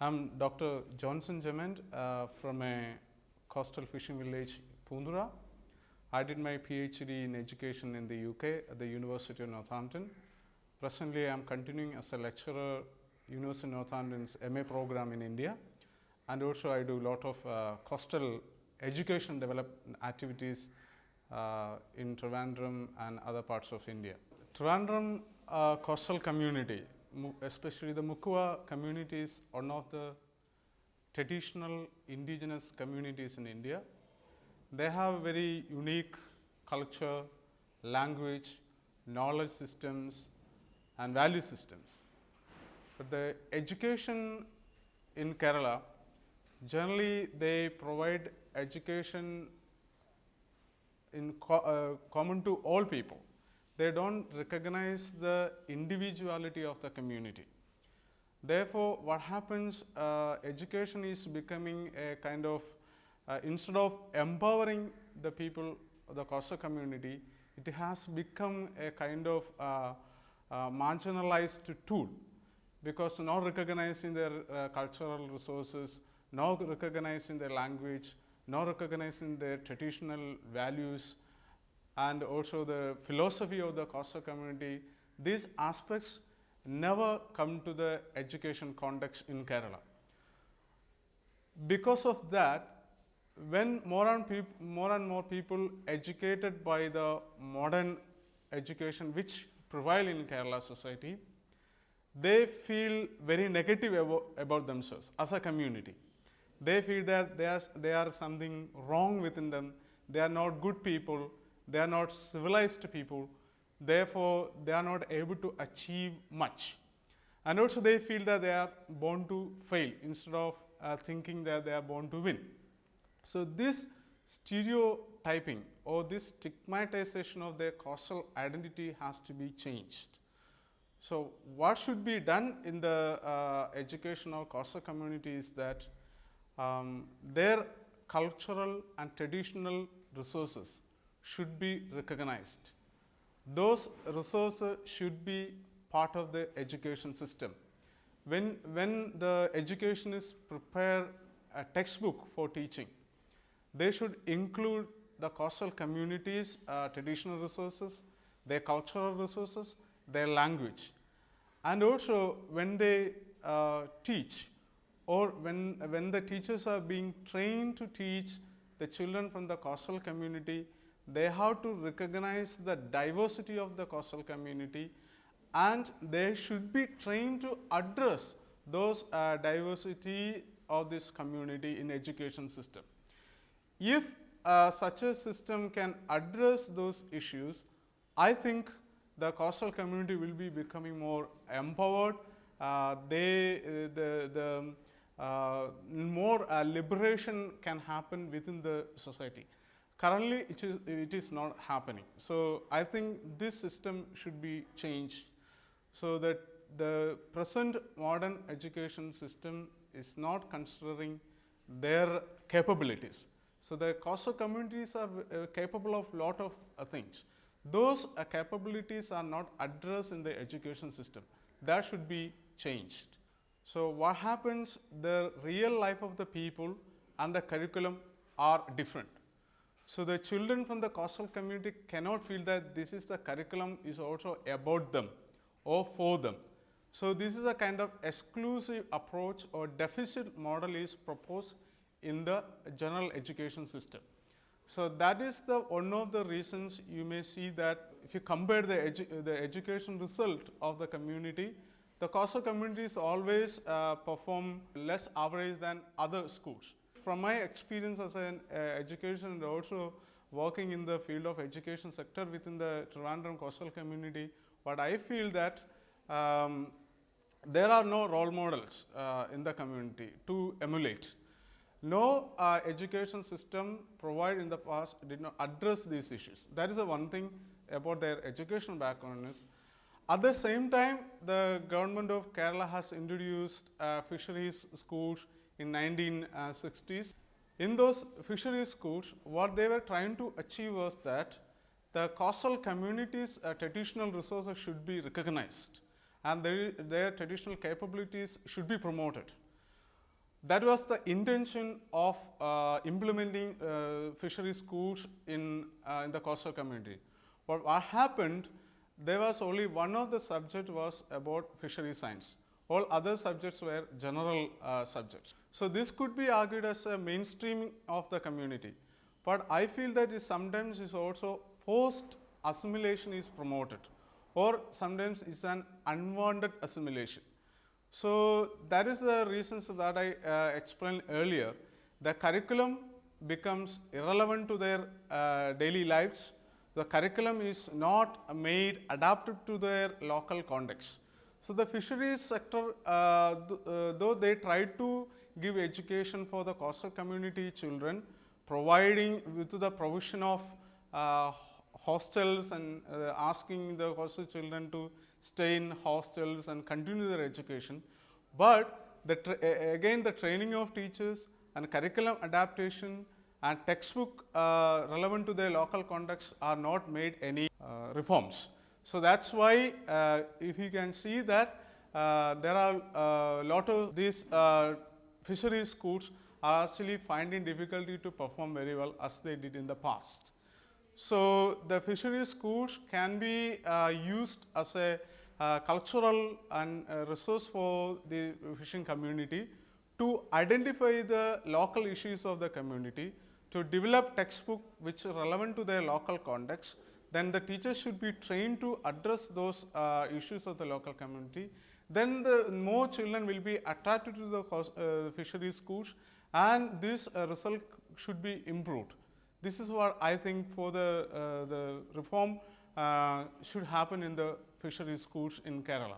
I'm Dr. Johnson Jament from a coastal fishing village, Pundura. I did my PhD in education in the UK at the University of Northampton. Presently, I am continuing as a lecturer University of Northampton's MA program in India, and also I do a lot of coastal education development activities in Trivandrum and other parts of India. Trivandrum coastal community, especially the Mukkuva community, is one of the traditional indigenous communities in India. They have very unique culture, language, knowledge systems and value systems. But the education in Kerala, generally they provide education in common to all people. They don't recognize the individuality of the community. Therefore, what happens, education is becoming a kind of, instead of empowering the people, the coastal community, it has become a kind of marginalized tool, because not recognizing their cultural resources, not recognizing their language, not recognizing their traditional values, and also the philosophy of the coastal community, these aspects never come to the education context in Kerala. Because of that, when more and more people educated by the modern education which prevail in Kerala society, they feel very negative about themselves as a community. They feel that there are something wrong within them, they are not good people, they are not civilized people, therefore they are not able to achieve much. And also they feel that they are born to fail instead of thinking that they are born to win. So this stereotyping or this stigmatization of their coastal identity has to be changed. So what should be done in the education of coastal community is that their cultural and traditional resources should be recognized. Those resources should be part of the education system. When the education is prepare a textbook for teaching, they should include the coastal communities' traditional resources, their cultural resources, their language. And also when they teach, or when the teachers are being trained to teach the children from the coastal community, they have to recognize the diversity of the coastal community, and they should be trained to address those diversity of this community in education system. If such a system can address those issues, I think the coastal community will be becoming more empowered. More liberation can happen within the society. Currently, it is not happening. So I think this system should be changed, so that the present modern education system is not considering their capabilities. So the coastal communities are capable of lot of things. Those capabilities are not addressed in the education system. That should be changed. So what happens, the real life of the people and the curriculum are different. So the children from the coastal community cannot feel that this is the curriculum is also about them or for them. So this is a kind of exclusive approach or deficit model is proposed in the general education system. So that is the one of the reasons you may see that if you compare the education result of the community, the coastal communities always perform less average than other schools. From my experience as an education and also working in the field of education sector within the Trivandrum coastal community, what I feel that there are no role models in the community to emulate. No education system provided in the past did not address these issues. That is the one thing about their educational background is. At the same time, the government of Kerala has introduced fisheries schools in 1960s. In those fisheries schools, what they were trying to achieve was that the coastal communities' traditional resources should be recognized, and their traditional capabilities should be promoted. That was the intention of implementing fishery schools in the coastal community. But what happened, there was only one of the subject was about fishery science. All other subjects were general subjects. So this could be argued as a mainstreaming of the community. But I feel that it sometimes is also forced assimilation is promoted, or sometimes it's an unwanted assimilation. So that is the reasons that I explained earlier. The curriculum becomes irrelevant to their daily lives. The curriculum is not made adapted to their local context. So the fisheries sector, though they try to give education for the coastal community children, providing with the provision of hostels and asking the coastal children to stay in hostels and continue their education. But again, the training of teachers and curriculum adaptation and textbook relevant to their local context are not made any reforms. So that's why if you can see that there are a lot of these fisheries schools are actually finding difficulty to perform very well as they did in the past. So the fisheries schools can be used as a cultural and resource for the fishing community to identify the local issues of the community, to develop textbook which are relevant to their local context. Then the teachers should be trained to address those issues of the local community. Then the more children will be attracted to the fisheries schools, and this result should be improved. This is what I think for the reform should happen in the fisheries schools in Kerala.